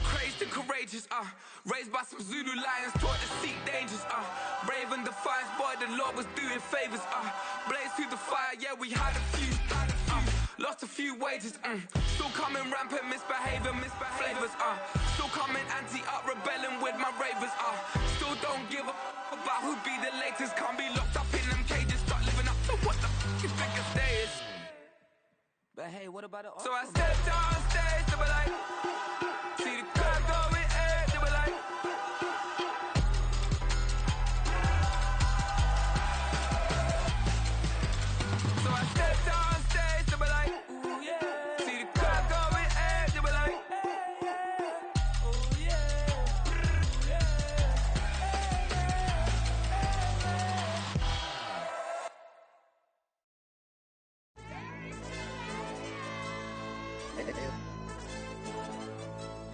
Crazed and courageous, raised by some Zulu lions, taught to seek dangers, brave and defiant, boy, the Lord was doing favors, blaze through the fire, yeah, we had a few, lost a few wages, still coming rampant, misbehaving, flavors, still coming anti-up, rebelling with my ravers, still don't give a about who be the latest, can't be locked up in them cages, start living up to what the you think a day is. But hey, what about it? So I stepped on stage, they were like, see the crowd going air, they were like, so I stepped on stage, they were like, ooh yeah, see the crowd going air, they were like, oh yeah,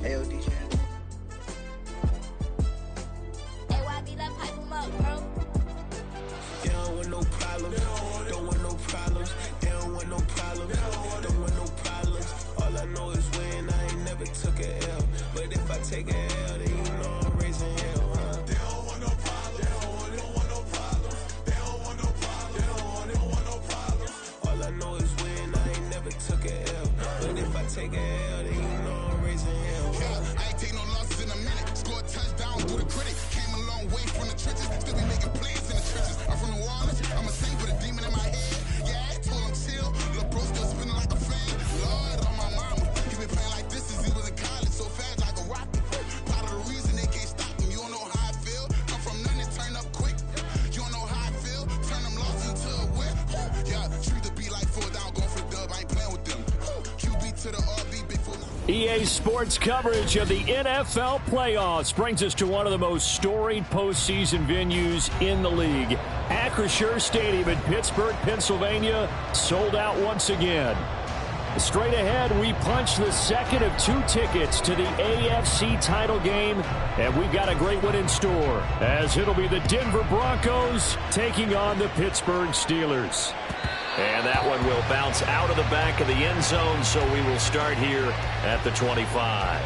Hey, DJ. Hey, YB, that pipe him up, bro. They don't want no problems. Don't want no problems. They don't want no problems. Don't want no problems. All I know is when I ain't never took a L. But if I take a L, then you know I'm raising hell, huh? They don't want no problems. They don't want no problems. They don't want no problems. They don't want no problems. All I know is when I ain't never took a L. But if I take a L, then you know I'm raising hell. Yeah, I ain't take no losses in a minute. Scored touchdowns through the critic. Came a long way from the trenches. Still be making plays in the trenches. I'm from New Orleans. I'm a sing with a demon in my head. Yeah, I told him chill. Lil' bro still spinning like a fan. Lord on my mama. He been playing like this since he was in college. So fast like a rocket. Part of the reason they can't stop him. You don't know how I feel. Come from nothing and turn up quick. You don't know how I feel. Turn them losses into a whip. Yeah, treat the beat like 4 down. Going for the dub. I ain't playing with them. QB to the RB. Big for EA Sports coverage of the NFL playoffs brings us to one of the most storied postseason venues in the league. Acrisure Stadium in Pittsburgh, Pennsylvania, sold out once again. Straight ahead, we punch the second of 2 tickets to the AFC title game, and we've got a great one in store, as it'll be the Denver Broncos taking on the Pittsburgh Steelers. And that one will bounce out of the back of the end zone, so we will start here at the 25.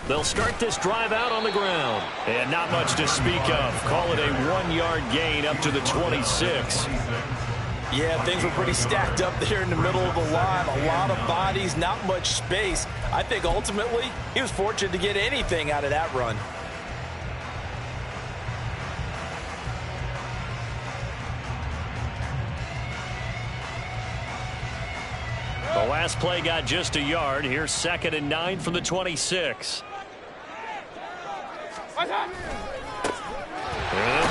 They'll start this drive out on the ground. And not much to speak of. Call it a 1-yard gain up to the 26. Yeah, things were pretty stacked up there in the middle of the line. A lot of bodies, not much space. I think ultimately he was fortunate to get anything out of that run. The last play got just a yard. Here's 2nd and 9 from the 26. And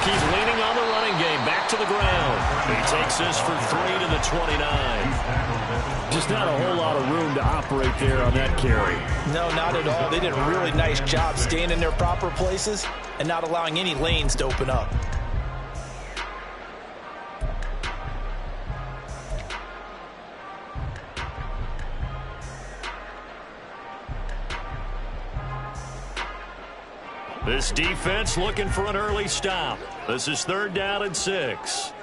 keep leaning on the running game. Back to the ground. He takes this for 3 to the 29. Just not a whole lot of room to operate there on that carry. No, not at all. They did a really nice job staying in their proper places and not allowing any lanes to open up. This defense looking for an early stop. This is 3rd down and 6.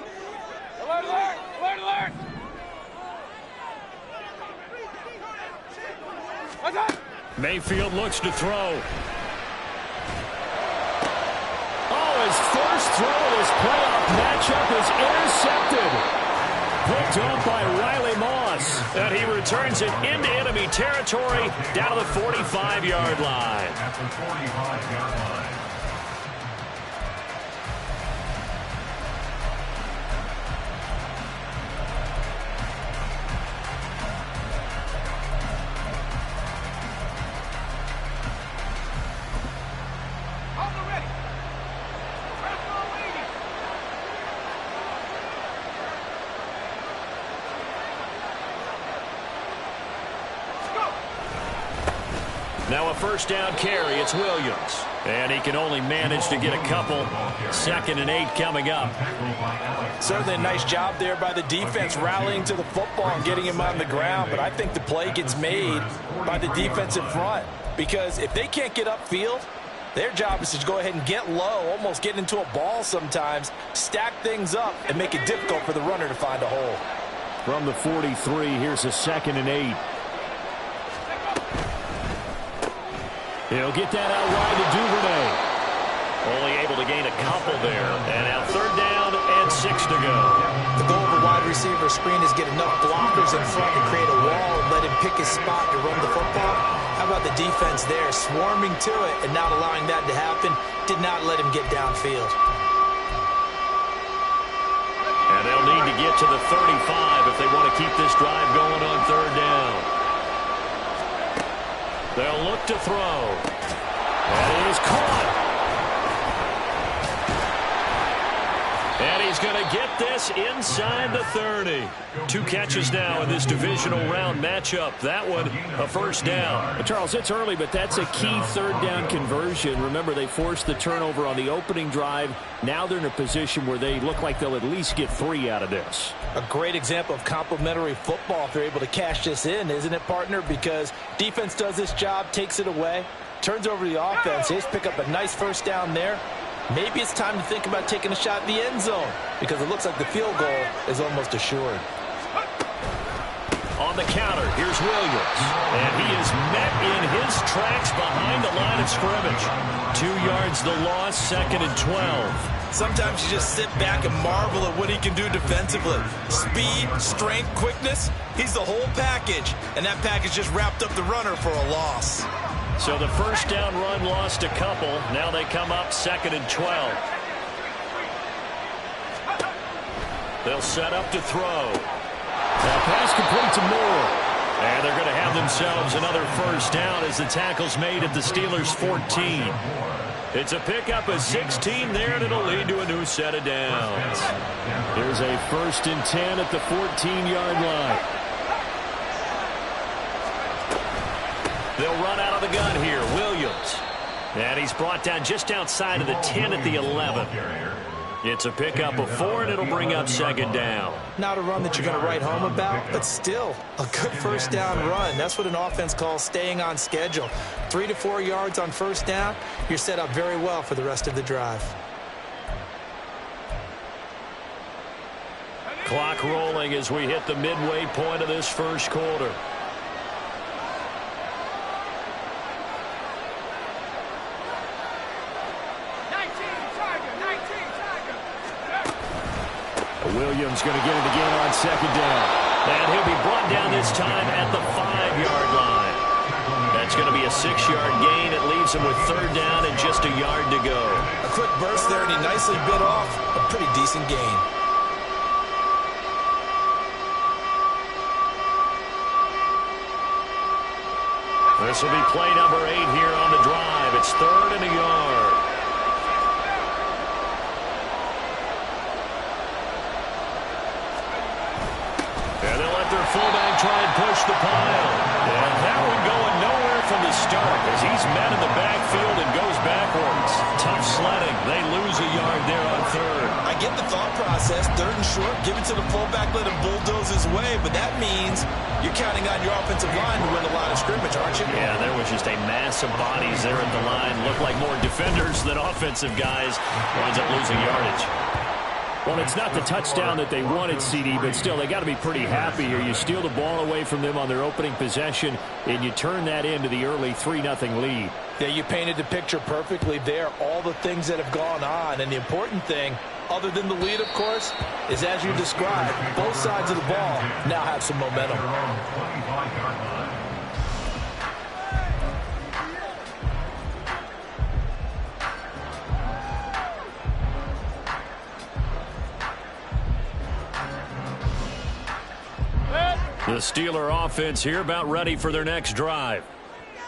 Alert, alert, alert, alert. What's up? Mayfield looks to throw. Oh, his first throw of this playoff matchup is intercepted. Picked up by Riley Moss. And he returns it into enemy territory down to the 45-yard line. At the 45-yard line. Now a first down carry. It's Williams. And he can only manage to get a couple. 2nd and 8 coming up. Certainly a nice job there by the defense rallying to the football and getting him on the ground. But I think the play gets made by the defensive front. Because if they can't get upfield, their job is to go ahead and get low, almost get into a ball sometimes, stack things up, and make it difficult for the runner to find a hole. From the 43, here's a 2nd and 8. He'll get that out wide to Duvernay. Only able to gain a couple there. And now 3rd down and 6 to go. The goal of a wide receiver screen is get enough blockers in front to create a wall and let him pick his spot to run the football. How about the defense there, swarming to it and not allowing that to happen? Did not let him get downfield. And they'll need to get to the 35 if they want to keep this drive going on 3rd down. They'll look to throw. And it is caught. And he's going to get this inside the 30. 2 catches now in this divisional round matchup. That one, a first down. Charles, it's early, but that's a key 3rd down conversion. Remember, they forced the turnover on the opening drive. Now they're in a position where they look like they'll at least get 3 out of this. A great example of complementary football if they're able to cash this in, isn't it, partner? Because defense does this job, takes it away, turns over the offense. They just pick up a nice first down there. Maybe it's time to think about taking a shot at the end zone because it looks like the field goal is almost assured. On the counter, here's Williams. And he is met in his tracks behind the line of scrimmage. 2 yards the loss, 2nd and 12. Sometimes you just sit back and marvel at what he can do defensively. Speed, strength, quickness, he's the whole package. And that package just wrapped up the runner for a loss. So the first down run lost a couple. Now they come up 2nd and 12. They'll set up to throw. Now pass complete to Moore. And they're going to have themselves another first down as the tackle's made at the Steelers' 14. It's a pickup of 16 there, and it'll lead to a new set of downs. Here's a 1st and 10 at the 14-yard line. They'll run out of the gun here. Williams. And he's brought down just outside of the 10 at the 11. It's a pickup of 4, and it'll bring up 2nd down. Not a run that you're going to write home about, but still a good first down run. That's what an offense calls staying on schedule. 3 to 4 yards on first down, you're set up very well for the rest of the drive. Clock rolling as we hit the midway point of this first quarter. Williams going to get it again on 2nd down. And he'll be brought down this time at the 5-yard line. That's going to be a 6-yard gain. It leaves him with 3rd down and just a yard to go. A quick burst there, and he nicely bit off a pretty decent gain. This will be play number 8 here on the drive. It's 3rd and a yard. And they'll let their fullback try and push the pile. And that one going nowhere from the start as he's met in the backfield and goes backwards. Tough sledding. They lose a yard there on 3rd. I get the thought process. 3rd and short, give it to the fullback, let him bulldoze his way. But that means you're counting on your offensive line to win the line of scrimmage, aren't you? Yeah, there was just a mass of bodies there at the line. Looked like more defenders than offensive guys. Winds up losing yardage. Well, it's not the touchdown that they wanted, CD, but still, they got to be pretty happy here. You steal the ball away from them on their opening possession, and you turn that into the early 3-0 lead. Yeah, you painted the picture perfectly there, all the things that have gone on. And the important thing, other than the lead, of course, is as you described, both sides of the ball now have some momentum. The Steeler offense here about ready for their next drive.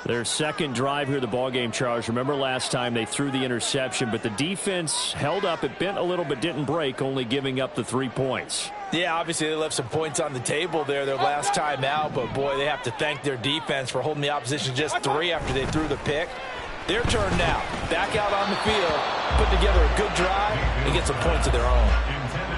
Their second drive here, the ballgame, Charles. Remember last time they threw the interception, but the defense held up. It bent a little but didn't break, only giving up the 3 points. Yeah, obviously they left some points on the table there their last time out, but boy, they have to thank their defense for holding the opposition just 3 after they threw the pick. Their turn now. Back out on the field, put together a good drive, and get some points of their own.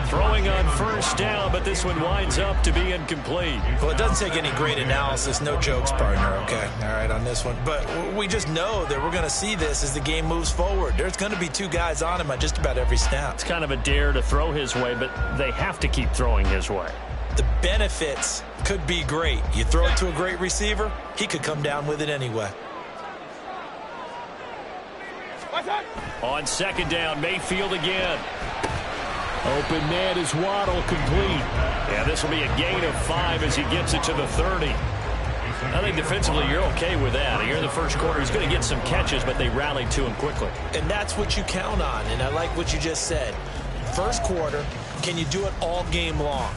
Throwing on first down, but this one winds up to be incomplete. Well, it doesn't take any great analysis. No jokes, partner, okay? All right, on this one. But we just know that we're going to see this as the game moves forward. There's going to be 2 guys on him on just about every snap. It's kind of a dare to throw his way, but they have to keep throwing his way. The benefits could be great. You throw it to a great receiver, he could come down with it anyway. On second down, Mayfield again. Open man is Waddle, complete. Yeah, this will be a gain of 5 as he gets it to the 30. I think defensively you're okay with that. Here in the first quarter, he's going to get some catches, but they rallied to him quickly. And that's what you count on, and I like what you just said. First quarter, can you do it all game long?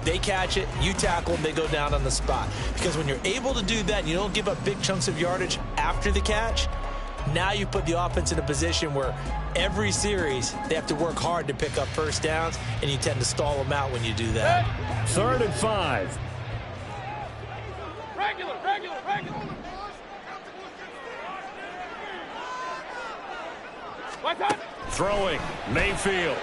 They catch it, you tackle them, they go down on the spot. Because when you're able to do that and you don't give up big chunks of yardage after the catch, now you put the offense in a position where every series they have to work hard to pick up first downs, and you tend to stall them out when you do that. 3rd and 5. Regular. Throwing, Mayfield.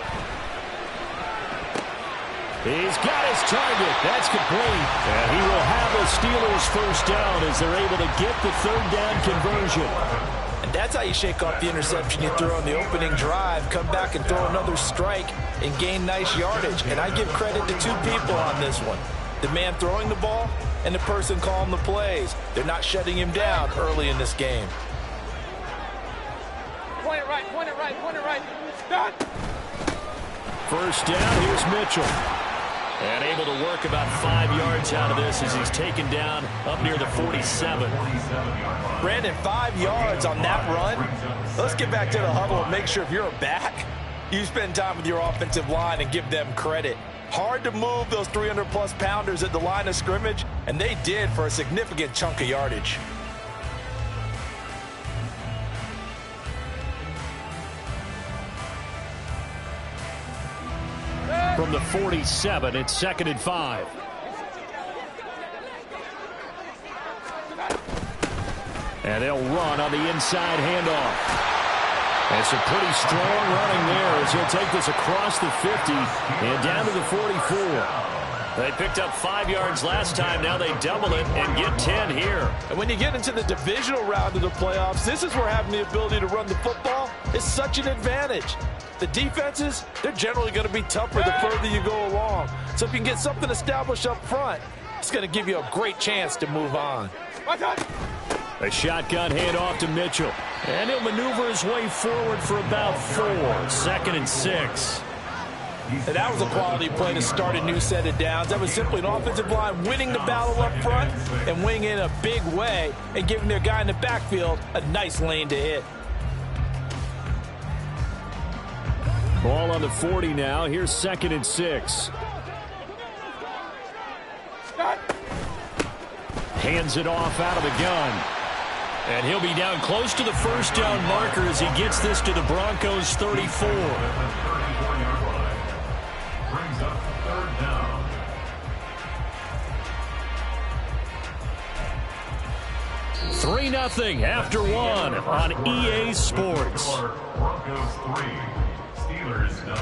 He's got his target. That's complete. And he will have a Steelers first down as they're able to get the 3rd down conversion. And that's how you shake off the interception you threw on the opening drive, come back and throw another strike and gain nice yardage. And I give credit to 2 people on this one. The man throwing the ball and the person calling the plays. They're not shutting him down early in this game. Point it right. Done. First down, here's Mitchell. And able to work about 5 yards out of this as he's taken down up near the 47. Brandon, 5 yards on that run. Let's get back to the huddle and make sure if you're a back, you spend time with your offensive line and give them credit. Hard to move those 300-plus pounders at the line of scrimmage, and they did for a significant chunk of yardage. From the 47, it's 2nd and 5. And they'll run on the inside handoff. And some pretty strong running there as he'll take this across the 50 and down to the 44. They picked up 5 yards last time. Now they double it and get 10 here. And when you get into the divisional round of the playoffs, this is where having the ability to run the football is such an advantage. The defenses, they're generally going to be tougher the further you go along. So if you can get something established up front, it's going to give you a great chance to move on. A shotgun handoff to Mitchell. And he'll maneuver his way forward for about 4. 2nd and 6. And that was a quality play to start a new set of downs. That was simply an offensive line winning the battle up front and winning in a big way and giving their guy in the backfield a nice lane to hit. Ball on the 40 now. Here's 2nd and 6. Hands it off out of the gun. And he'll be down close to the first down marker as he gets this to the Broncos 34. 3-0 after 1 on EA Sports. Broncos 3, Steelers 0.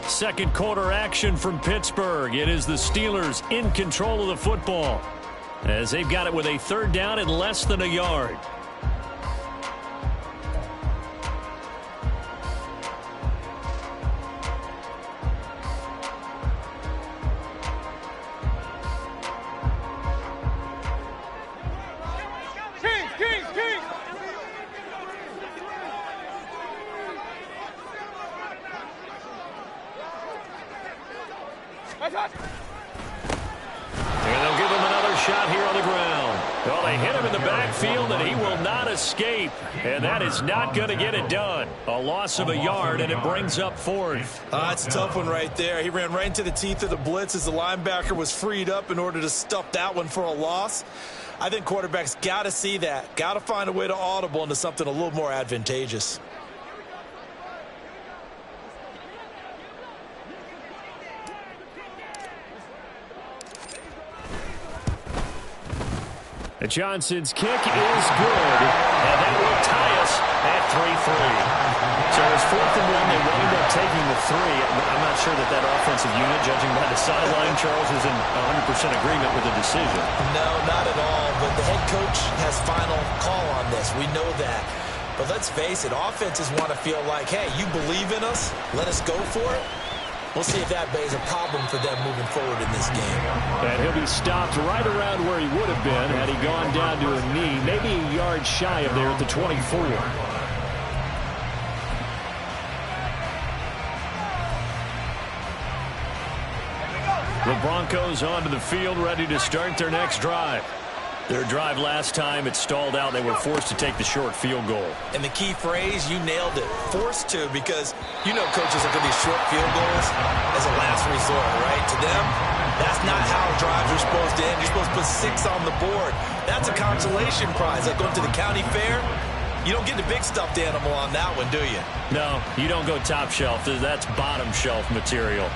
Second quarter action from Pittsburgh. It is the Steelers in control of the football as they've got it with a 3rd down and less than a yard. And they'll give him another shot here on the ground. Well, they hit him in the backfield, and he will not escape. And that is not going to get it done. A loss of a yard, and it brings up 4th. That's a tough one right there. He ran right into the teeth of the blitz as the linebacker was freed up in order to stuff that one for a loss. I think quarterbacks got to see that, got to find a way to audible into something a little more advantageous. Johnson's kick is good, and that will tie us at 3-3. So it was 4th and 1. They wound up taking the 3. I'm not sure that offensive unit, judging by the sideline, Charles, is in 100% agreement with the decision. No, not at all. But the head coach has final call on this. We know that. But let's face it, offenses want to feel like, hey, you believe in us, let us go for it. We'll see if that is a problem for them moving forward in this game. And he'll be stopped right around where he would have been had he gone down to a knee, maybe a yard shy of there at the 24. The Broncos onto the field, ready to start their next drive. Their drive last time, it stalled out. They were forced to take the short field goal. And the key phrase, you nailed it, forced to, because you know coaches look at these short field goals as a last resort, right? To them, that's not how drives are supposed to end. You're supposed to put 6 on the board. That's a consolation prize. Like going to the county fair, you don't get the big stuffed animal on that one, do you? No, you don't go top shelf. That's bottom shelf material.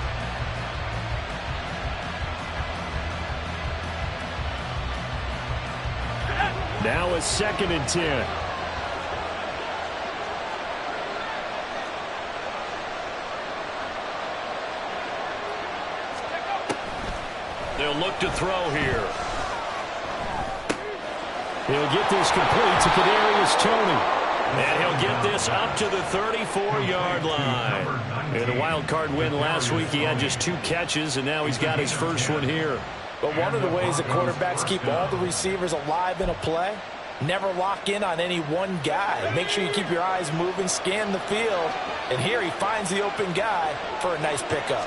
Now a 2nd and 10. They'll look to throw here. He'll get this complete to Kadarius Toney. And he'll get this up to the 34-yard line. In a wild card win last week, he had just 2 catches, and now he's got his first one here. But one of the ways that quarterbacks keep all the receivers alive in a play, never lock in on any one guy. Make sure you keep your eyes moving, scan the field, and here he finds the open guy for a nice pickup.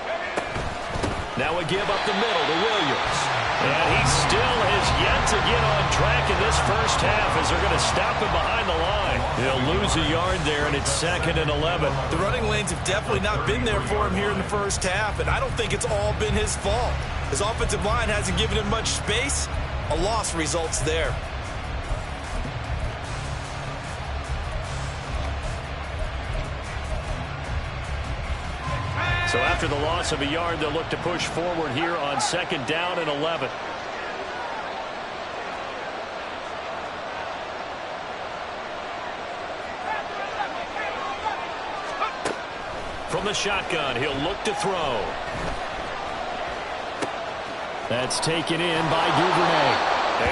Now a give up the middle to Williams. And he still has yet to get on track in this first half as they're going to stop him behind the line. He'll lose a yard there, and it's 2nd and 11. The running lanes have definitely not been there for him here in the first half, and I don't think it's all been his fault. His offensive line hasn't given him much space. A loss results there. So after the loss of a yard, they'll look to push forward here on 2nd down and 11. From the shotgun, he'll look to throw. That's taken in by Duvernay.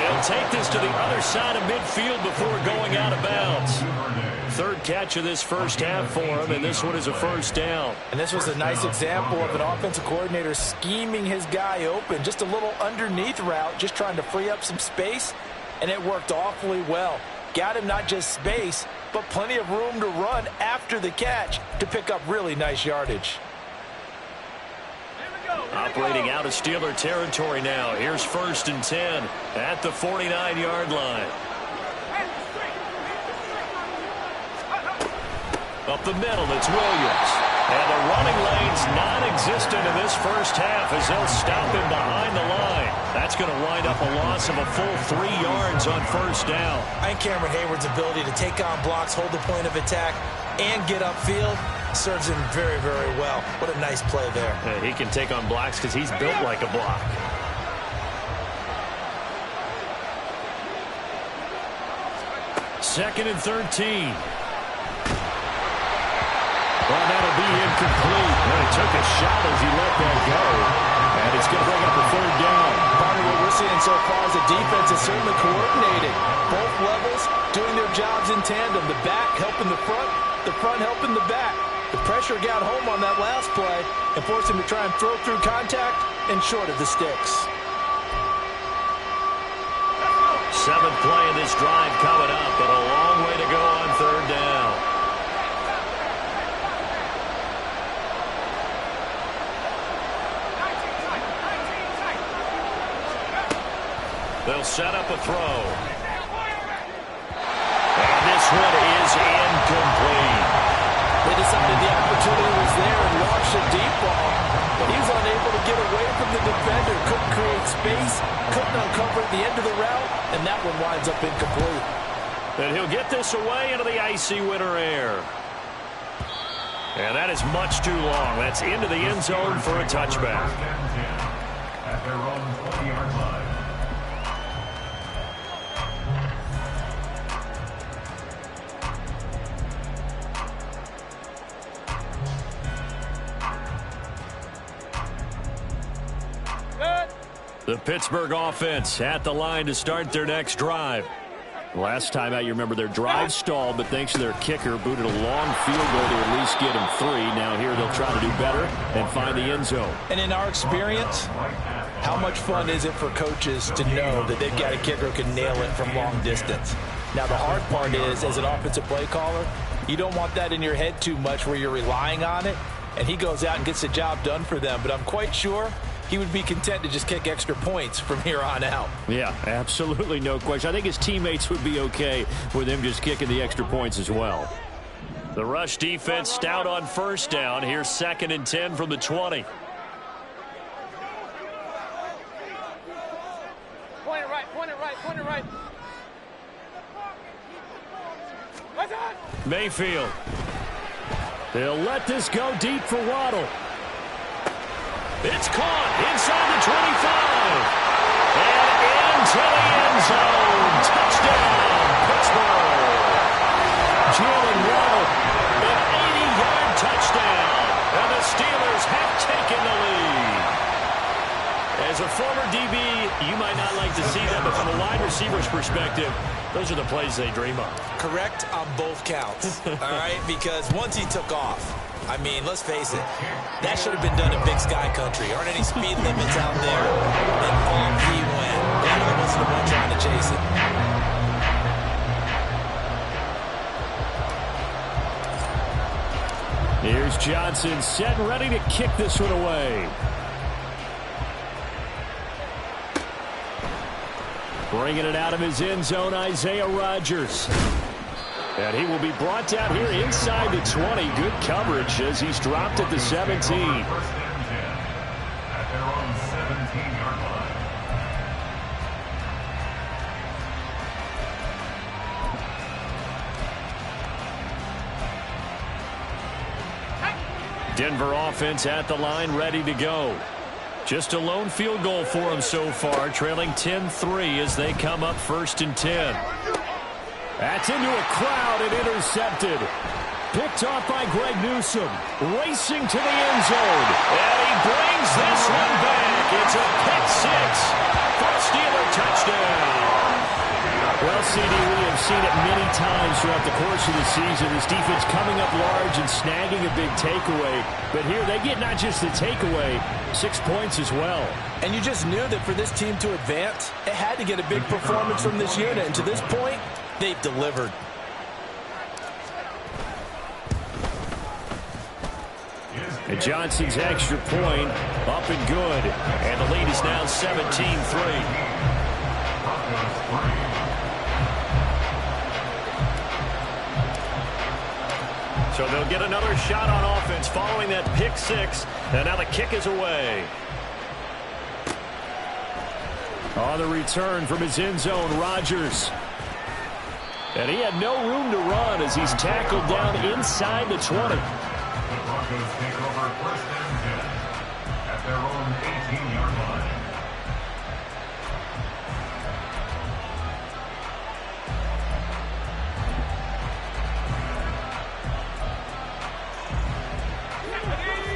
He'll take this to the other side of midfield before going out of bounds. 3rd catch of this first half for him, and this one is a first down. And this was a nice example of an offensive coordinator scheming his guy open. Just a little underneath route, just trying to free up some space, and it worked awfully well. Got him not just space, but plenty of room to run after the catch to pick up really nice yardage. Operating out of Steeler territory now. Here's 1st and 10 at the 49-yard line. Up the middle, it's Williams. And the running lane's non-existent in this first half as they'll stop him behind the line. That's going to wind up a loss of a full 3 yards on 1st down. I think Cameron Hayward's ability to take on blocks, hold the point of attack, and get upfield serves him very, very well. What a nice play there. Yeah, he can take on blocks because he's built like a block. Second and 13. Well, that'll be incomplete. Well, he took a shot as he let that go. And it's going to bring up a 3rd down. Part of what we're seeing so far is the defense is certainly coordinated. Both levels doing their jobs in tandem. The back helping the front helping the back. The pressure got home on that last play and forced him to try and throw through contact and short of the sticks. 7th play of this drive coming up, but a long way to go on 3rd down. They'll set up a throw. And this one is incomplete. They decided the opportunity was there and launched a deep ball, but he was unable to get away from the defender. Couldn't create space, couldn't uncover the end of the route, and that one winds up incomplete. And he'll get this away into the icy winter air. And that is much too long. That's into the end zone for a touchback. At their own 20-yard line. The Pittsburgh offense at the line to start their next drive. Last time out, you remember their drive stalled, but thanks to their kicker, booted a long field goal to at least get them 3. Now here they'll try to do better and find the end zone. And in our experience, how much fun is it for coaches to know that they've got a kicker who can nail it from long distance? Now the hard part is, as an offensive play caller, you don't want that in your head too much where you're relying on it, and he goes out and gets the job done for them. But I'm quite sure he would be content to just kick extra points from here on out. Yeah, absolutely no question. I think his teammates would be okay with him just kicking the extra points as well. The rush defense stout on first down. Here's 2nd and 10 from the 20. Point it right, point it right, point it right. Mayfield. They'll let this go deep for Waddle. It's caught inside the 25. And into the end zone. Touchdown, Pittsburgh. Jalen Waddle, an 80-yard touchdown. And the Steelers have taken the lead. As a former DB, you might not like to see that, but from a wide receiver's perspective, those are the plays they dream of. Correct on both counts, all right? Because once he took off, I mean, let's face it, that should have been done in Big Sky Country. Aren't any speed limits out there? And off he went. And I wasn't the one trying to chase it. Here's Johnson set and ready to kick this one away. Bringing it out of his end zone, Isaiah Rodgers. And he will be brought down here inside the 20. Good coverage as he's dropped at the 17. 1st and 10 at their own 17-yard line. Denver offense at the line, ready to go. Just a lone field goal for them so far, trailing 10-3 as they come up 1st and 10. That's into a crowd and intercepted. Picked off by Greg Newsome. Racing to the end zone. And he brings this one back. It's a pick 6 for a Steeler touchdown. Well, CD, we have seen it many times throughout the course of the season. This defense coming up large and snagging a big takeaway. But here they get not just the takeaway, 6 points as well. And you just knew that for this team to advance, it had to get a big performance from this unit. And to this point, they've delivered. And Johnson's extra point up and good. And the lead is now 17-3. So they'll get another shot on offense following that pick 6. And now the kick is away. On the return from his end zone, Rodgers. And he had no room to run as he's tackled down inside the 20. The Broncos take over 1st and 10 at their own 18-yard line.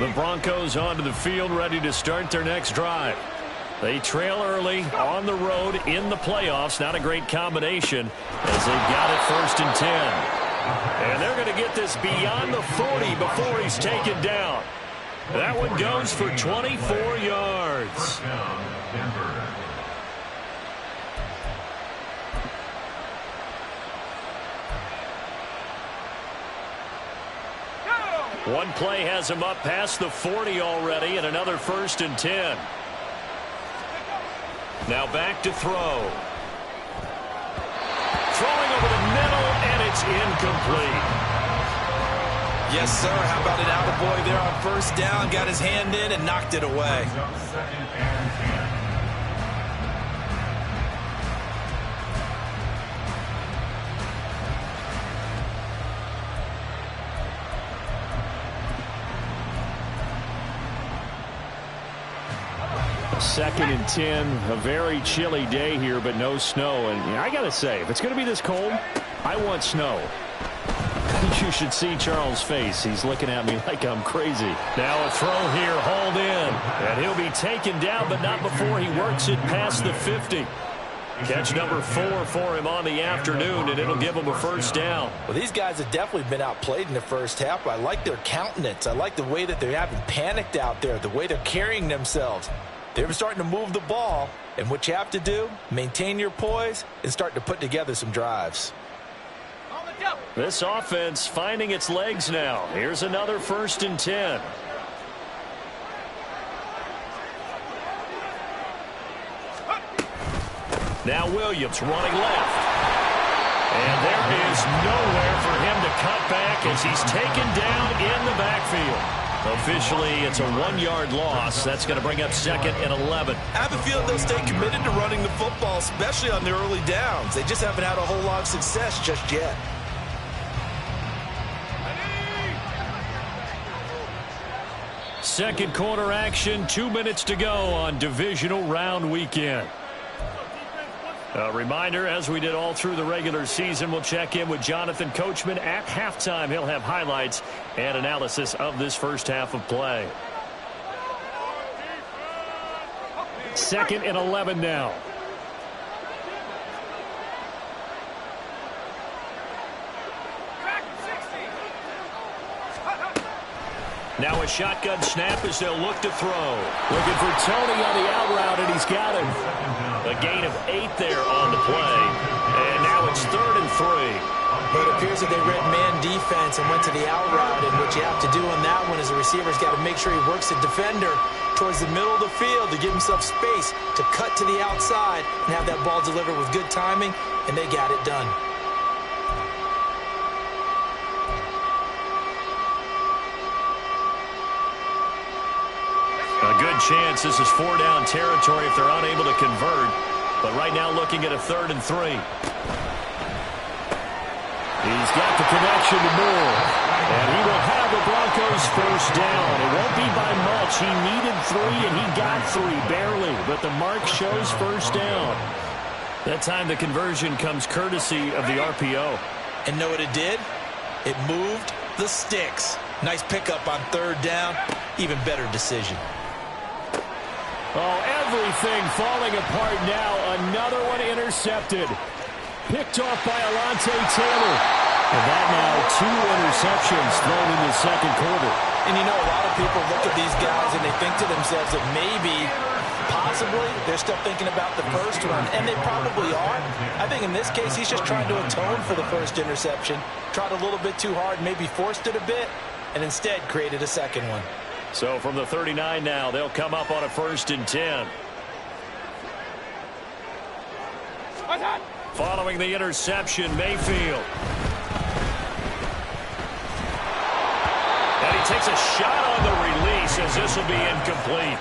The Broncos onto the field, ready to start their next drive. They trail early on the road in the playoffs. Not a great combination as they've got it 1st and 10. And they're going to get this beyond the 40 before he's taken down. That one goes for 24 yards. First down, Denver. One play has him up past the 40 already, and another 1st and 10. Now back to throw. Throwing over the middle, and it's incomplete. Yes, sir. How about an attaboy there on 1st down? Got his hand in and knocked it away. 2nd and 10 2nd and 10, a very chilly day here, but no snow. And I got to say, if it's going to be this cold, I want snow. You should see Charles' face. He's looking at me like I'm crazy. Now a throw here, hauled in. And he'll be taken down, but not before he works it past the 50. Catch number 4 for him on the afternoon, and it'll give him a first down. Well, these guys have definitely been outplayed in the first half. I like their countenance. I like the way that they haven't panicked out there, the way they're carrying themselves. They're starting to move the ball, and what you have to do, maintain your poise and start to put together some drives. This offense finding its legs now. Here's another 1st and 10. Now Williams running left. And there is nowhere for him to cut back as he's taken down in the backfield. Officially, it's a 1-yard loss. That's going to bring up 2nd and 11. I have a feeling they'll stay committed to running the football, especially on the early downs. They just haven't had a whole lot of success just yet. Second quarter action, 2 minutes to go on divisional round weekend. A reminder, as we did all through the regular season, we'll check in with Jonathan Coachman at halftime. He'll have highlights and analysis of this first half of play. 2nd and 11 now. Now a shotgun snap as they'll look to throw. Looking for Tony on the out route, and he's got him. A gain of 8 there on the play. And now it's 3rd and 3. But it appears that they read man defense and went to the out route. And what you have to do on that one is the receiver's got to make sure he works the defender towards the middle of the field to give himself space to cut to the outside and have that ball delivered with good timing, and they got it done. A good chance this is 4-down territory if they're unable to convert. But right now looking at a 3rd and 3. He's got the connection to Moore. And he will have the Broncos first down. It won't be by much. He needed 3 and he got 3 barely. But the mark shows first down. That time the conversion comes courtesy of the RPO. And know what it did? It moved the sticks. Nice pickup on 3rd down. Even better decision. Oh, everything falling apart now. Another one intercepted. Picked off by Alontae Taylor. And that now 2 interceptions thrown in the second quarter. And you know, a lot of people look at these guys and they think to themselves that maybe, possibly, they're still thinking about the first one. And they probably are. I think in this case, he's just trying to atone for the first interception. Tried a little bit too hard, maybe forced it a bit, and instead created a second one. So from the 39 now, they'll come up on a 1st and 10. Following the interception, Mayfield. And he takes a shot on the release as this will be incomplete.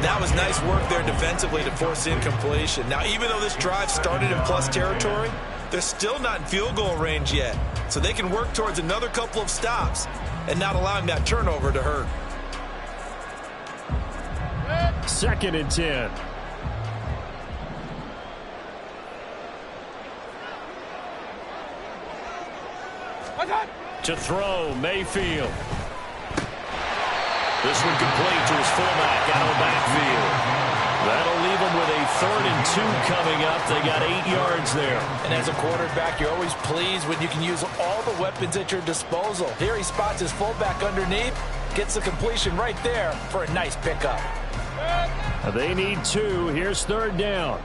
That was nice work there defensively to force incompletion. Now, even though this drive started in plus territory, they're still not in field goal range yet. So they can work towards another couple of stops and not allowing that turnover to hurt. 2nd and 10. To throw, Mayfield. This one complete to his fullback out of the backfield. That'll leave him with a 3rd and 2 coming up. They got 8 yards there. And as a quarterback, you're always pleased when you can use all the weapons at your disposal. Here he spots his fullback underneath, gets the completion right there for a nice pickup. They need 2. Here's 3rd down.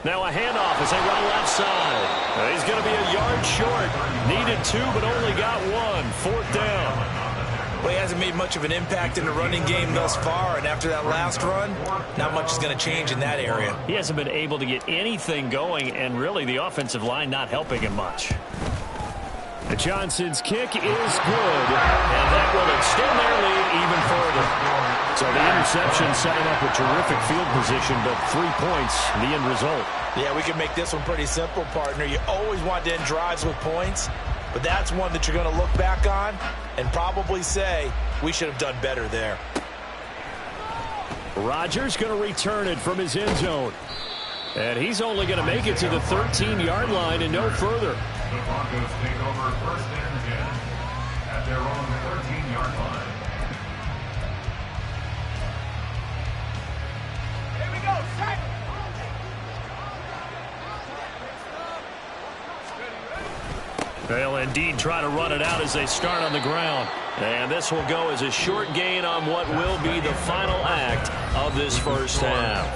Now a handoff as they run left side. He's going to be a yard short. Needed 2, but only got 1. 4th down. Well, he hasn't made much of an impact in the running game thus far, and after that last run, not much is going to change in that area. He hasn't been able to get anything going, and really the offensive line not helping him much. Johnson's kick is good, and that will extend their lead even further. So the interception setting up a terrific field position, but 3 points, the end result. Yeah, we can make this one pretty simple, partner. You always want to end drives with points, but that's one that you're going to look back on and probably say, we should have done better there. Rodgers going to return it from his end zone. And he's only going to make it to the 13-yard line and no further. The Broncos take over 1st and 10 at their own 13-yard line. Here we go, set! They'll indeed try to run it out as they start on the ground. And this will go as a short gain on what will be the final act of this first half.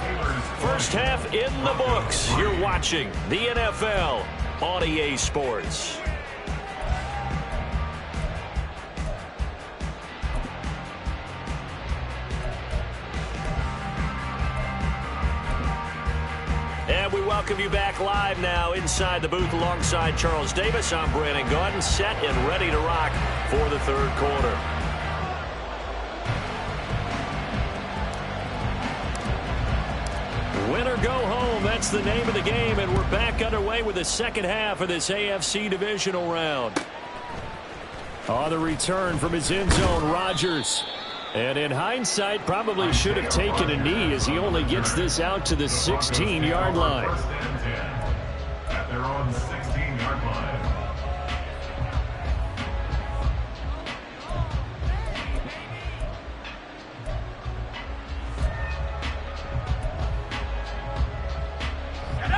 First half in the books. You're watching the NFL on EA Sports. And we welcome you back live now inside the booth alongside Charles Davis. I'm Brandon Gaudin, set and ready to rock for the third quarter. Win or go home, that's the name of the game, and we're back underway with the second half of this AFC divisional round. On the return from his end zone, Rodgers. And in hindsight, probably should have taken a knee as he only gets this out to the 16-yard line. 1st and 10 at their own 16-yard line.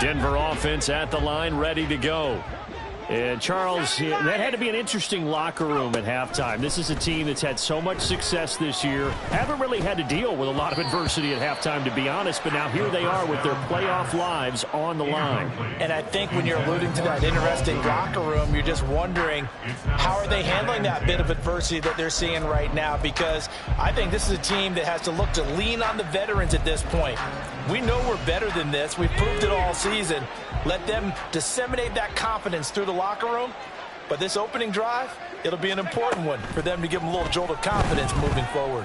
Denver offense at the line, ready to go. And Charles, that had to be an interesting locker room at halftime. This is a team that's had so much success this year. Haven't really had to deal with a lot of adversity at halftime, to be honest. But now here they are with their playoff lives on the line. And I think when you're alluding to that interesting locker room, you're just wondering how are they handling that bit of adversity that they're seeing right now? Because I think this is a team that has to look to lean on the veterans at this point. We know we're better than this. We've proved it all season. Let them disseminate that confidence through the locker room. But this opening drive, it'll be an important one for them to give them a little jolt of confidence moving forward.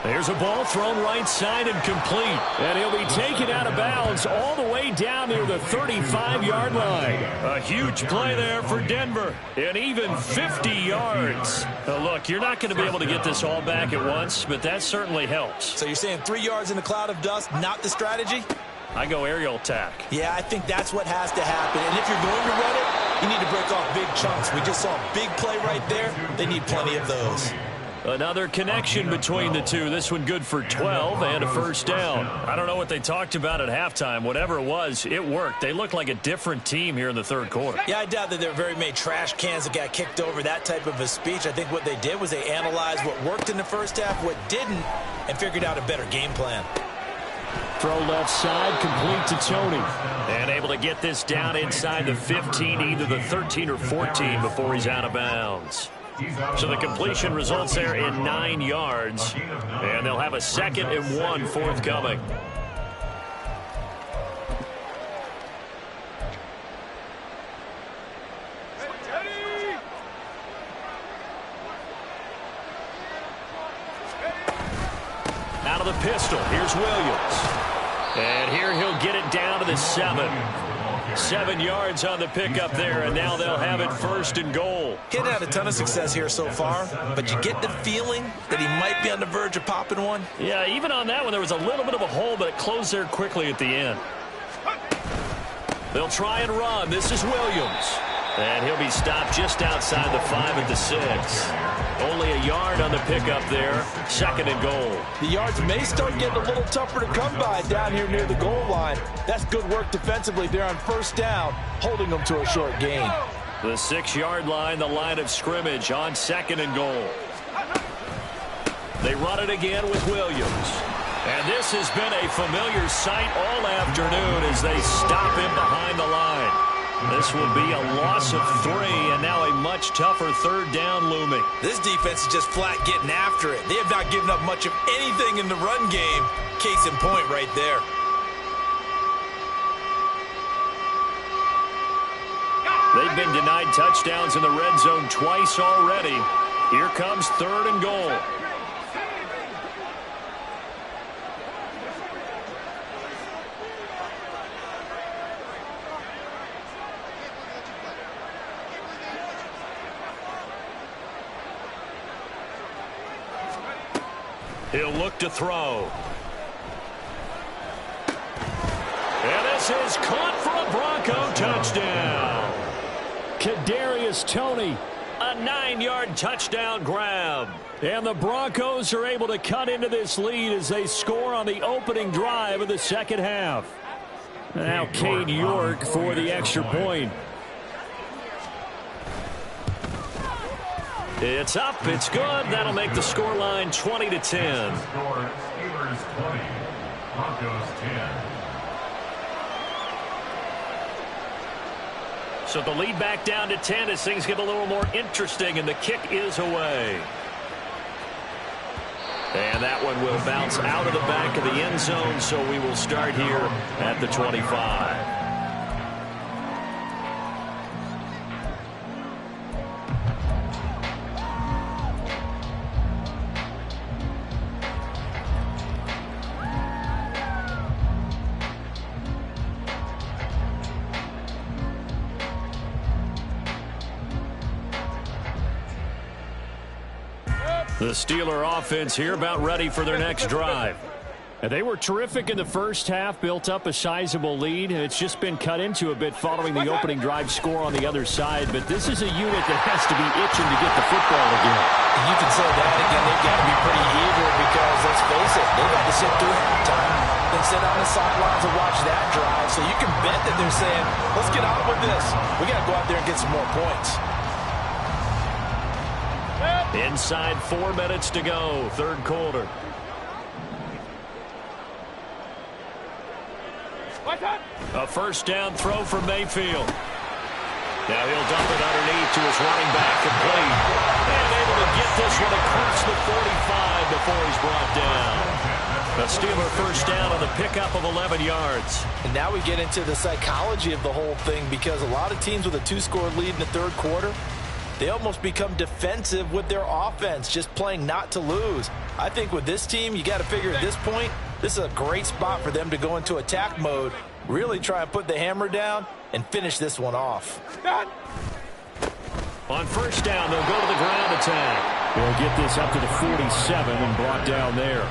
There's a ball thrown right side and complete. And he'll be taken out of bounds all the way down near the 35-yard line. A huge play there for Denver. And even 50 yards. Now look, you're not going to be able to get this all back at once, but that certainly helps. So you're saying 3 yards in a cloud of dust, not the strategy? I go aerial attack. Yeah, I think that's what has to happen. And if you're going to run it, you need to break off big chunks. We just saw a big play right there. They need plenty of those. Another connection between the two. This one good for 12 and a first down. I don't know what they talked about at halftime. Whatever it was, it worked. They look like a different team here in the third quarter. Yeah, I doubt that there were very many trash cans that got kicked over, that type of a speech. I think what they did was they analyzed what worked in the first half, what didn't, and figured out a better game plan. Throw left side, complete to Tony. And able to get this down inside the 15, either the 13 or 14 before he's out of bounds. So the completion results there in 9 yards. And they'll have a 2nd and 1 forthcoming. Out of the pistol, here's Williams. And here he'll get it down to the 7. 7 yards on the pickup there, and now they'll have it 1st and goal. He hadn't had a ton of success here so far, but you get the feeling that he might be on the verge of popping one. Yeah, even on that one, there was a little bit of a hole, but it closed there quickly at the end. They'll try and run. This is Williams. And he'll be stopped just outside the 5 at the 6. Only a yard on the pickup there. 2nd and goal. The yards may start getting a little tougher to come by down here near the goal line. That's good work defensively there on 1st down, holding them to a short gain. The 6-yard line, the line of scrimmage on 2nd and goal. They run it again with Williams. And this has been a familiar sight all afternoon as they stop him behind the line. This will be a loss of 3, and now a much tougher 3rd down looming. This defense is just flat getting after it. They have not given up much of anything in the run game. Case in point right there. They've been denied touchdowns in the red zone twice already. Here comes 3rd and goal. He'll look to throw. And this is caught for a Bronco touchdown. Kadarius Toney, a 9-yard touchdown grab. And the Broncos are able to cut into this lead as they score on the opening drive of the second half. Now Cade York for the extra point. It's up. It's good. That'll make the scoreline 20-10. Score, Steelers 20, Broncos 10. So the lead back down to 10 as things get a little more interesting, and the kick is away. And that one will bounce out of the back of the end zone, so we will start here at the 25. The Steeler offense here about ready for their next drive. And they were terrific in the first half, built up a sizable lead, and it's just been cut into a bit following the opening drive score on the other side. But this is a unit that has to be itching to get the football again. You can say that again. They've got to be pretty eager because, let's face it, they've had to sit through halftime and sit on the sidelines and watch that drive. So you can bet that they're saying, let's get on with this. We got to go out there and get some more points. Inside 4 minutes to go, third quarter. A first down throw for Mayfield. Now he'll dump it underneath to his running back, complete. And able to get this one across the 45 before he's brought down. A Steeler first down on the pickup of 11 yards. And now we get into the psychology of the whole thing, because a lot of teams with a 2-score lead in the third quarter, they almost become defensive with their offense, just playing not to lose. I think with this team, you got to figure at this point, this is a great spot for them to go into attack mode, really try and put the hammer down and finish this one off. On first down, they'll go to the ground attack. They'll get this up to the 47 and brought down there.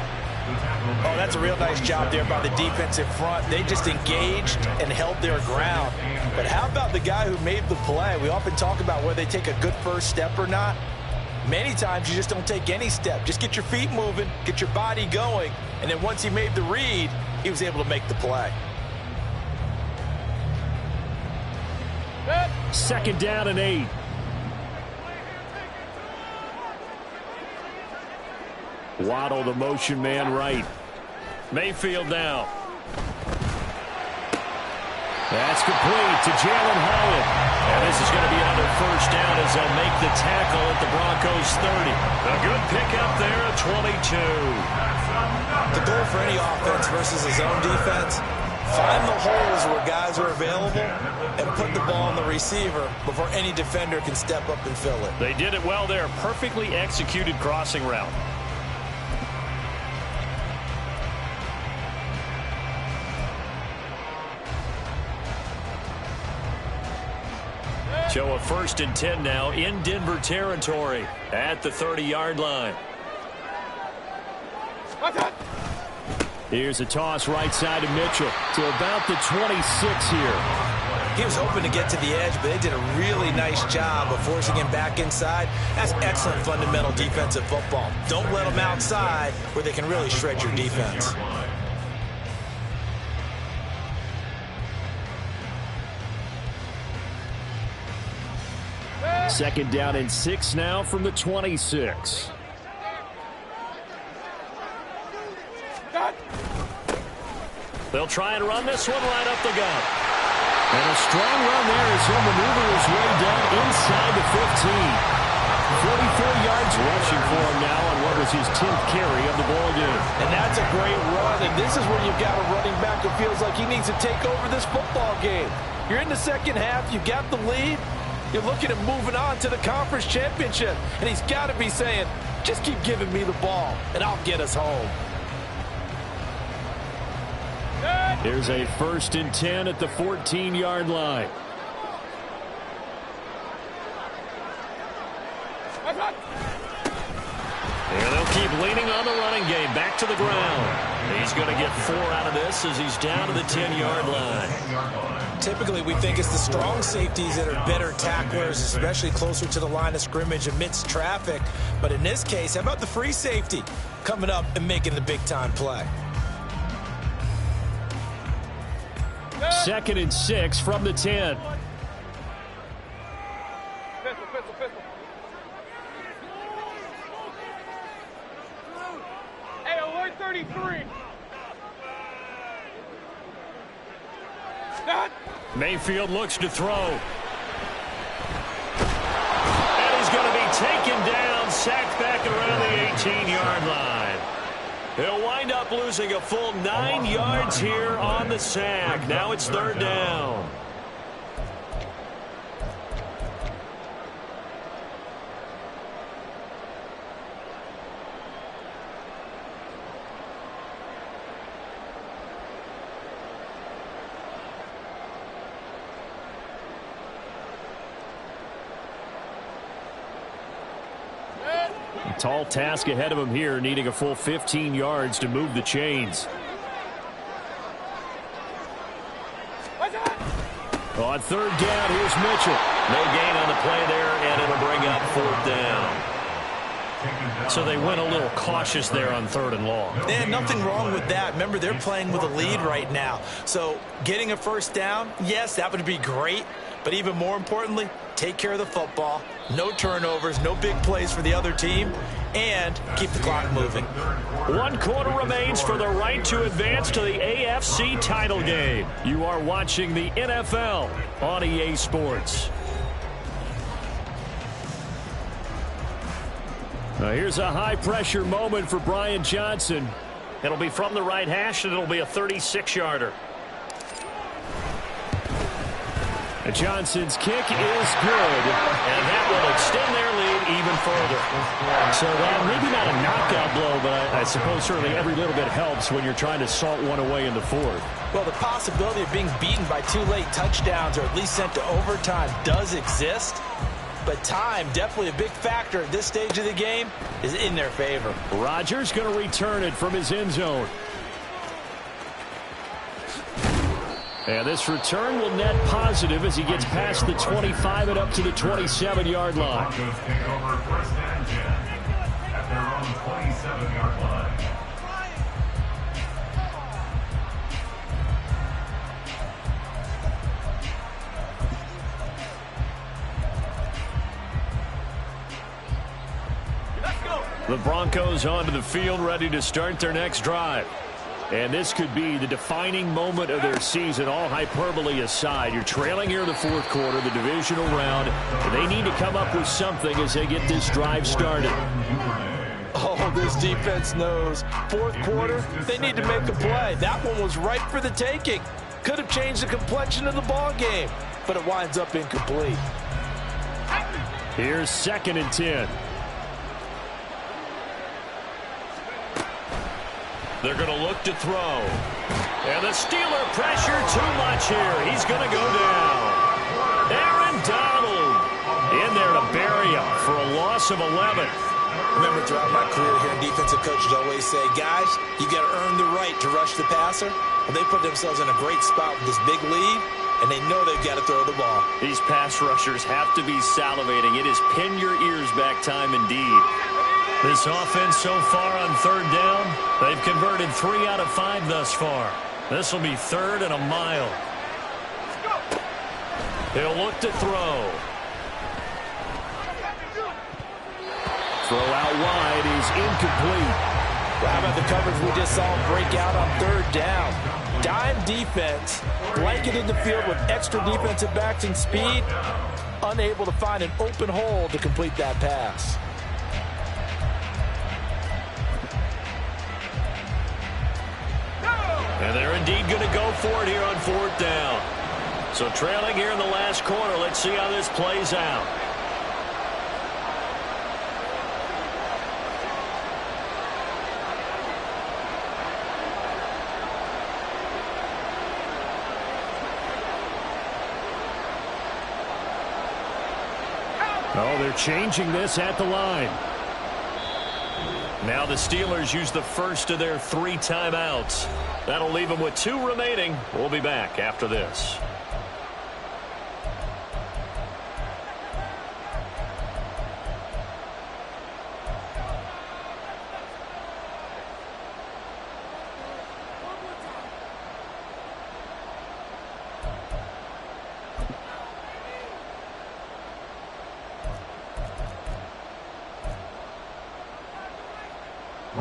Oh, that's a real nice job there by the defensive front. They just engaged and held their ground. But how about the guy who made the play? We often talk about whether they take a good first step or not. Many times you just don't take any step. Just get your feet moving, get your body going, and then once he made the read, he was able to make the play. Second down and 8. Waddle, the motion man right. Mayfield now. That's complete to Jalen Hyatt. And this is going to be another first down as they'll make the tackle at the Broncos 30. A good pickup there at 22. The goal for any offense versus a zone defense, find the holes where guys are available and put the ball on the receiver before any defender can step up and fill it. They did it well there. Perfectly executed crossing route. So a 1st and 10 now in Denver territory at the 30-yard line. Here's a toss right side to Mitchell to about the 26 here. He was hoping to get to the edge, but they did a really nice job of forcing him back inside. That's excellent fundamental defensive football. Don't let them outside where they can really shred your defense. Second down and 6 now from the 26. They'll try and run this one right up the gut. And a strong run there as he'll maneuver his way down inside the 15. 44 yards rushing for him now on what was his 10th carry of the ball game. And that's a great run, and this is where you've got a running back who feels like he needs to take over this football game. You're in the second half, you got the lead, you're looking at moving on to the conference championship, and he's got to be saying, just keep giving me the ball, and I'll get us home. Here's a 1st and 10 at the 14-yard line. And they'll keep leaning on the running game. Back to the ground. He's going to get 4 out of this as he's down to the 10-yard line. Typically, we think it's the strong safeties that are better tacklers, especially closer to the line of scrimmage amidst traffic. But in this case, how about the free safety coming up and making the big-time play? 2nd and 6 from the 10. Pistol. Hey, alert 33. Mayfield looks to throw. And he's going to be taken down, sacked back around the 18-yard line. He'll wind up losing a full 9 yards here on the sack. Now it's 3rd down. Tall task ahead of him here, needing a full 15 yards to move the chains. On 3rd down, here's Mitchell. No gain on the play there, and it'll bring up 4th down. So they went a little cautious there on 3rd and long. Yeah, nothing wrong with that. Remember, they're playing with a lead right now. So getting a 1st down, yes, that would be great. But even more importantly, take care of the football. No turnovers, no big plays for the other team, and keep the clock moving. 1 quarter remains for the right to advance to the AFC title game. You are watching the NFL on EA Sports. Now here's a high-pressure moment for Brian Johnson. It'll be from the right hash, and it'll be a 36-yarder. Johnson's kick is good, and that will extend their lead even further. So maybe not a knockout blow, but I suppose certainly every little bit helps when you're trying to salt one away in the 4th. Well, the possibility of being beaten by 2 late touchdowns or at least sent to overtime does exist, but time, definitely a big factor at this stage of the game, is in their favor. Rodgers going to return it from his end zone. And this return will net positive as he gets past the 25 and up to the 27-yard line. Broncos take over 1st and 10 at their own 27-yard line. The Broncos onto the field, ready to start their next drive. And this could be the defining moment of their season, all hyperbole aside. You're trailing here in the 4th quarter, the divisional round, and they need to come up with something as they get this drive started. Oh, this defense knows. 4th quarter, they need to make a play. That one was ripe for the taking. Could have changed the complexion of the ball game, but it winds up incomplete. Here's 2nd and 10. They're going to look to throw. And the Steeler pressure too much here. He's going to go down. Aaron Donald in there to bury him for a loss of 11. Remember, throughout my career here, defensive coaches always say, guys, you got to earn the right to rush the passer. And they put themselves in a great spot with this big lead, and they know they've got to throw the ball. These pass rushers have to be salivating. It is pin your ears back time indeed. This offense so far on 3rd down, they've converted 3 out of 5 thus far. This will be 3rd and a mile. He'll look to throw. Throw out wide is incomplete. Well, how about the coverage we just saw break out on 3rd down? Dime defense, blanketed the field with extra defensive backs and speed, unable to find an open hole to complete that pass. And they're indeed going to go for it here on 4th down. So trailing here in the last quarter, let's see how this plays out. Oh, they're changing this at the line. Now the Steelers use the first of their 3 timeouts. That'll leave them with 2 remaining. We'll be back after this.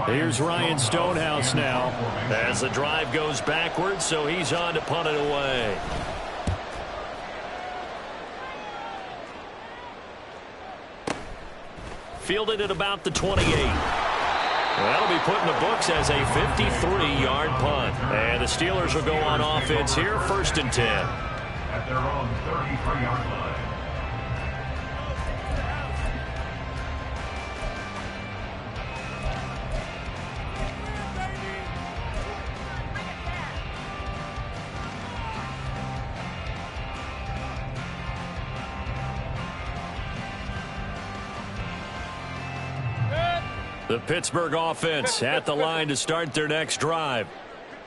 Here's Ryan Stonehouse now as the drive goes backwards, so he's on to punt it away. Fielded at about the 28. That'll be put in the books as a 53-yard punt. And the Steelers will go on offense here, 1st and 10. At their own 33-yard line. The Pittsburgh offense at the line to start their next drive.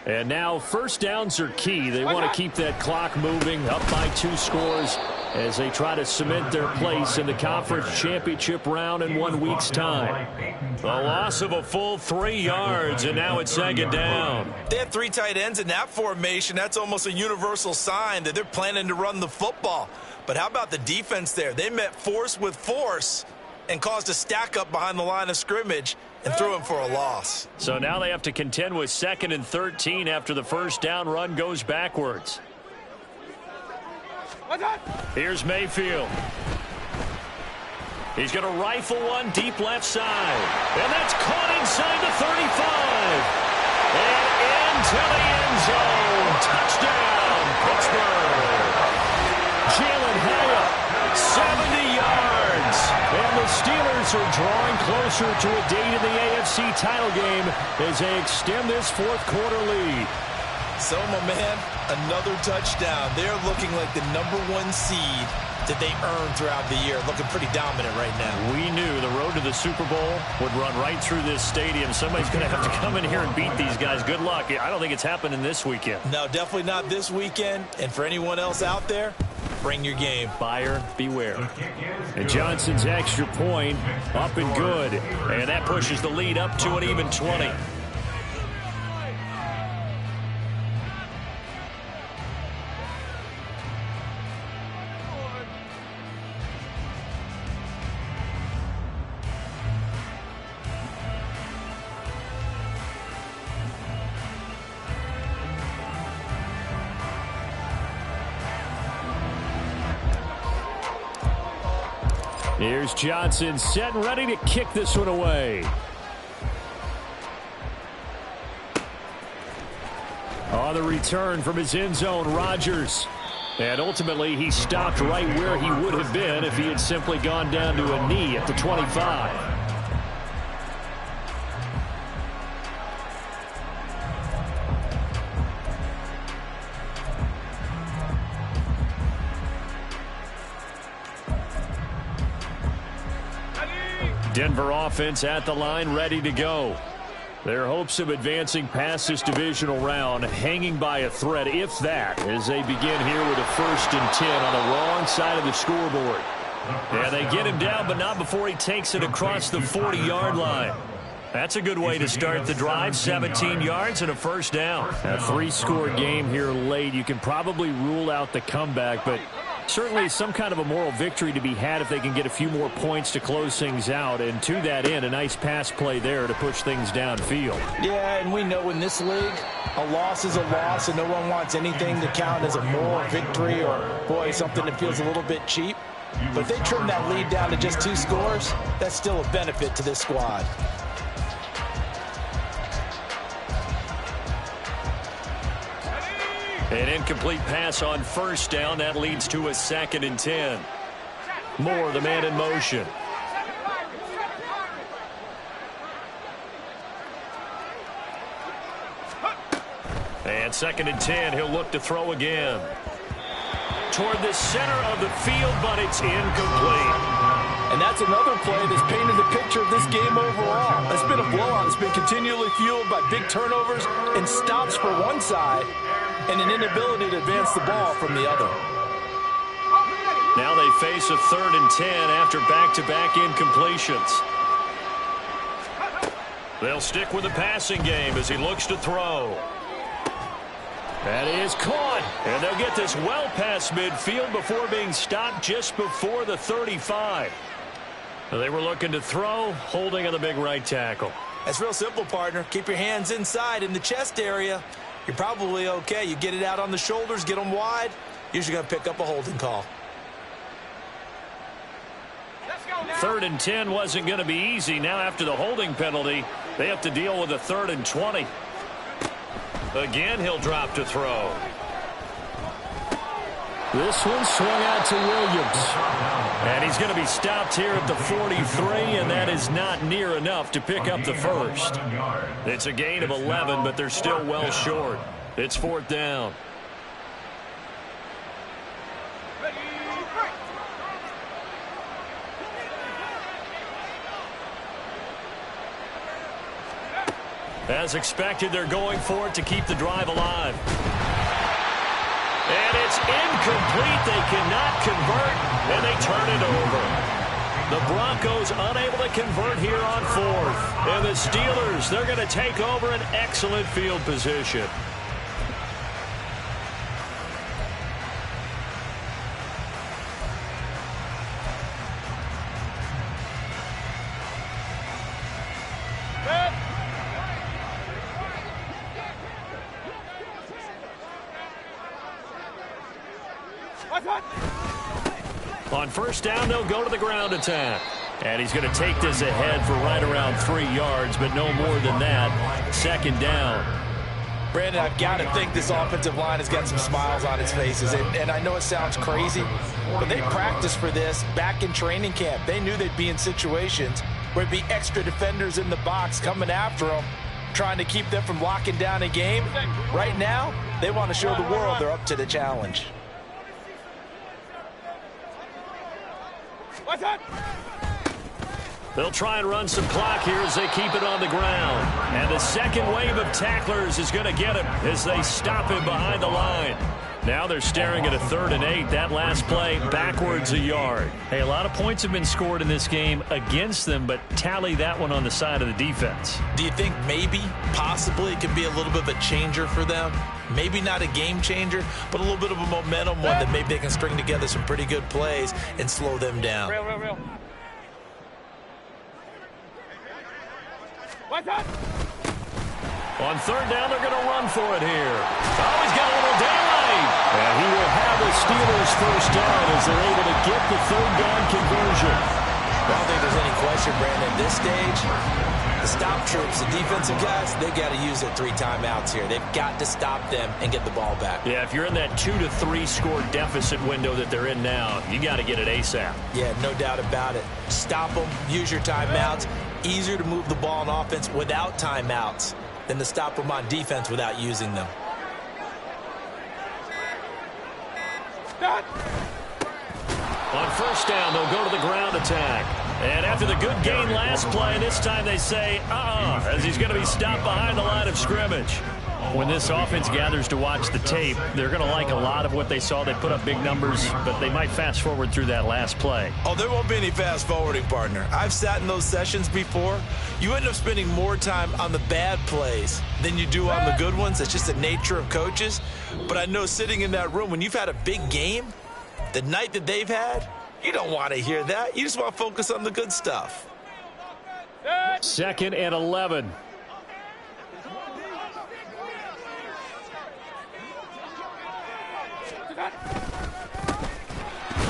And now first downs are key. They want to keep that clock moving, up by 2 scores as they try to cement their place in the conference championship round in 1 week's time. The loss of a full 3 yards, and now it's 2nd down. They have 3 tight ends in that formation. That's almost a universal sign that they're planning to run the football. But how about the defense there? They met force with force and caused a stack up behind the line of scrimmage and threw him for a loss. So now they have to contend with 2nd and 13 after the first down run goes backwards. Here's Mayfield. He's going to rifle one deep left side. And that's caught inside the 35. And into the end zone. Touchdown, Pittsburgh. Jalen Hyatt, 70 yards. And the Steelers are drawing closer to a date in the AFC title game as they extend this 4th quarter lead. So, my man, another touchdown. They're looking like the #1 seed that they earned throughout the year. Looking pretty dominant right now. We knew the road to the Super Bowl would run right through this stadium. Somebody's going to have to come in here and beat these guys. Good luck. I don't think it's happening this weekend. No, definitely not this weekend. And for anyone else out there, bring your game. Buyer beware. And Johnson's extra point up and good. And that pushes the lead up to an even 20. Here's Johnson set and ready to kick this one away. On the return from his end zone, Rodgers. And ultimately, he stopped right where he would have been if he had simply gone down to a knee at the 25. Denver offense at the line, ready to go. Their hopes of advancing past this divisional round hanging by a thread, if that, as they begin here with a 1st and 10 on the wrong side of the scoreboard. Yeah, they get him down, but not before he takes it across the 40-yard line. That's a good way to start the drive, 17 yards and a 1st down. A 3-score game here late. You can probably rule out the comeback, but certainly some kind of a moral victory to be had if they can get a few more points to close things out. And to that end, a nice pass play there to push things downfield. Yeah, and we know in this league, a loss is a loss, and no one wants anything to count as a moral victory or, boy, something that feels a little bit cheap. But if they trim that lead down to just 2 scores, that's still a benefit to this squad. An incomplete pass on 1st down. That leads to a 2nd and 10. Moore, the man in motion. And 2nd and 10. He'll look to throw again. Toward the center of the field, but it's incomplete. And that's another play that's painted the picture of this game overall. It's been a blowout. It's been continually fueled by big turnovers and stops for one side and an inability to advance the ball from the other. Now they face a 3rd and 10 after back-to-back incompletions. They'll stick with the passing game as he looks to throw. That is caught, and they'll get this well past midfield before being stopped just before the 35. They were looking to throw, holding on the big right tackle. That's real simple, partner. Keep your hands inside in the chest area. You're probably okay. You get it out on the shoulders, get them wide. Usually going to pick up a holding call. 3rd and 10 wasn't going to be easy. Now after the holding penalty, they have to deal with a 3rd and 20. Again, he'll drop to throw. This one swung out to Williams. And he's going to be stopped here at the 43, and that is not near enough to pick up the first. It's a gain of 11, but they're still well short. It's 4th down. As expected, they're going for it to keep the drive alive. And it's incomplete. They cannot convert, and they turn it over. The Broncos unable to convert here on 4th. And the Steelers, they're going to take over an excellent field position. On 1st down, they'll go to the ground attack. And he's going to take this ahead for right around 3 yards, but no more than that. 2nd down. Brandon, I've got to think this offensive line has got some smiles on its faces. And I know it sounds crazy, but they practiced for this back in training camp. They knew they'd be in situations where there'd be extra defenders in the box coming after them, trying to keep them from locking down a game. Right now, they want to show the world they're up to the challenge. They'll try and run some clock here as they keep it on the ground. And the second wave of tacklers is going to get him as they stop him behind the line. Now they're staring at a 3rd and 8. That last play backwards a yard. Hey, a lot of points have been scored in this game against them, but tally that one on the side of the defense. Do you think maybe, possibly, it could be a little bit of a changer for them? Maybe not a game changer, but a little bit of a momentum one that maybe they can string together some pretty good plays and slow them down. Real. What's that? On 3rd down, they're going to run for it here. Oh, he's got a little daylight. And he will have the Steelers 1st down as they're able to get the 3rd down conversion. I don't think there's any question, Brandon, at this stage, the stop troops, the defensive guys, they've got to use their 3 timeouts here. They've got to stop them and get the ball back. Yeah, if you're in that 2 to 3 score deficit window that they're in now, you got to get it ASAP. Yeah, no doubt about it. Stop them, use your timeouts. Easier to move the ball on offense without timeouts than to stop them on defense without using them. On 1st down, they'll go to the ground attack. And after the good gain last play, this time they say, as he's going to be stopped behind the line of scrimmage. When this offense gathers to watch the tape, they're going to like a lot of what they saw. They put up big numbers, but they might fast forward through that last play. Oh, there won't be any fast forwarding, partner. I've sat in those sessions before. You end up spending more time on the bad plays than you do on the good ones. It's just the nature of coaches. But I know sitting in that room, when you've had a big game, the night that they've had, you don't want to hear that. You just want to focus on the good stuff. 2nd and 11.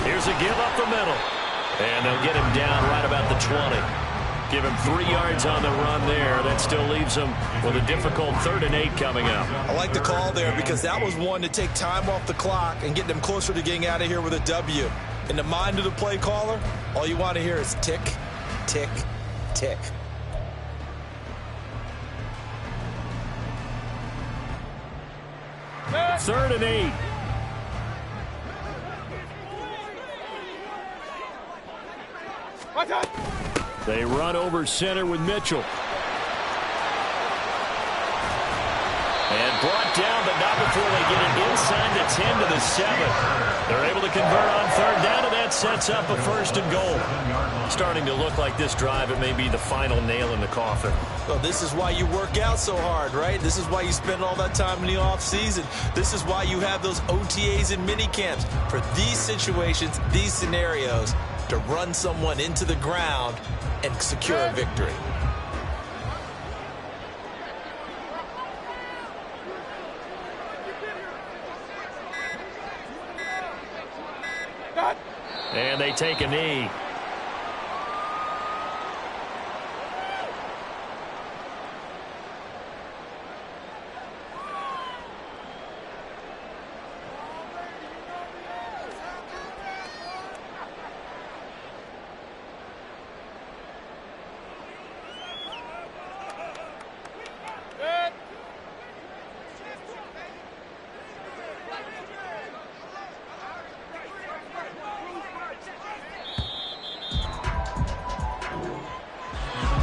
Here's a give up the middle. And they'll get him down right about the 20. Give him 3 yards on the run there. That still leaves him with a difficult 3rd and 8 coming up. I like the call there because that was one to take time off the clock and get them closer to getting out of here with a W. In the mind of the play caller, all you want to hear is tick, tick, tick. Third and 8. Watch out. They run over center with Mitchell. And brought down, but not before they get it inside the 10 to the 7. They're able to convert on third down, and that sets up a 1st and goal. Starting to look like this drive, it may be the final nail in the coffin. Well, this is why you work out so hard, right? This is why you spend all that time in the offseason. This is why you have those OTAs and mini camps for these situations, these scenarios, to run someone into the ground and secure a victory. And they take a knee.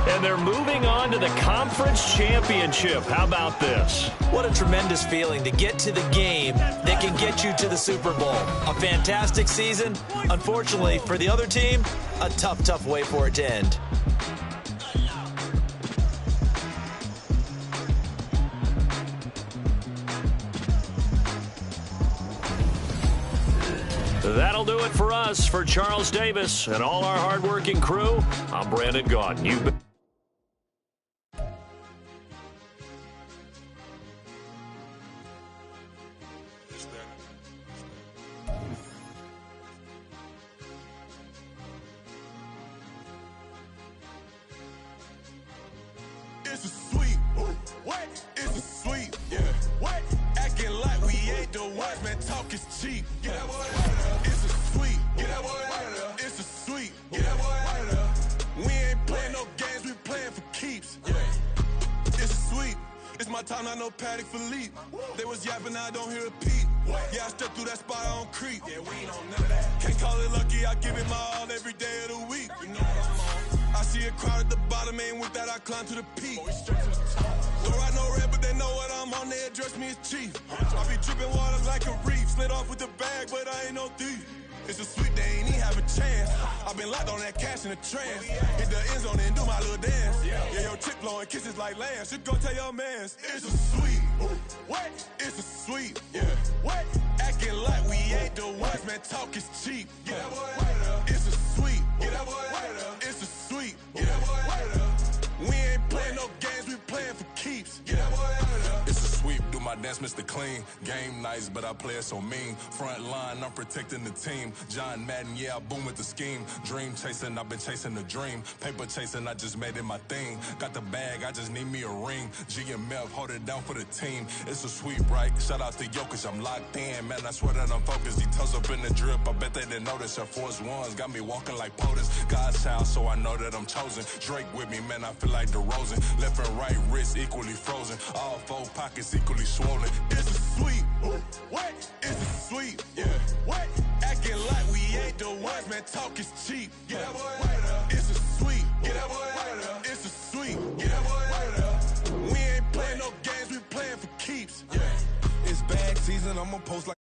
And they're moving on to the conference championship. How about this? What a tremendous feeling to get to the game that can get you to the Super Bowl. A fantastic season. Unfortunately, for the other team, a tough way for it to end. That'll do it for us. For Charles Davis and all our hardworking crew, I'm Brandon Gaudin. You've been It's a sweet. What? It's a sweet. Yeah. What? Acting like we ain't the ones, man. Talk is cheap. Get that boy out of there. It's a sweet. Get that boy out of there. It's a sweet. Get that boy out of there. We ain't playing no games. We playing for keeps. Yeah. It's a sweet. It's my time, not no Paddock Philippe. They was yapping, I don't hear a peep. Yeah, I stepped through that spot, I don't creep. Yeah, we ain't on none of that. Can't call it lucky, I give it my all every day of the week. You know what I'm on. I see a crowd at the bottom, ain't with that, I climb to the peak. Don't ride no red, but they know what I'm on, they address me as chief. I be dripping water like a reef, slid off with the bag, but I ain't no thief. It's a sweet, they ain't even have a chance. I've been locked on that cash in a trance. Hit the end zone and do my little dance. Yeah, your chick blowing kisses like Lance. Should go tell your mans. It's a sweet. What? It's a sweet. Yeah. What? Acting like we ain't the ones, man. Talk is cheap. Get that boy out of there. It's a sweet. Get that boy out of there. It's a sweet. Get that boy out of there. We ain't playing no games, we playing for keeps. Get that boy out of there. It's a sweep, do my dance, Mr. Clean. Game nice, but I play it so mean. Front line, I'm protecting the team. John Madden, yeah, I boom with the scheme. Dream chasing, I've been chasing the dream. Paper chasing, I just made it my thing. Got the bag, I just need me a ring. GMF, hold it down for the team. It's a sweep, right? Shout out to Jokic, I'm locked in. Man, I swear that I'm focused. He toes up in the drip, I bet they didn't notice. Air Force Ones got me walking like POTUS. God's child, so I know that I'm chosen. Drake with me, man, I feel like DeRozan. Left and right wrist equally frozen. All four pockets equally swollen. It's a sweet. What? It's a sweet. Yeah. What? Acting like we ain't the ones, man. Talk is cheap. Get that boy out of there. It's a sweet. Get that boy out of there. It's a sweet. Get that boy out of there. We ain't playing no games, we playing for keeps. Yeah. It's bag season, I'ma post like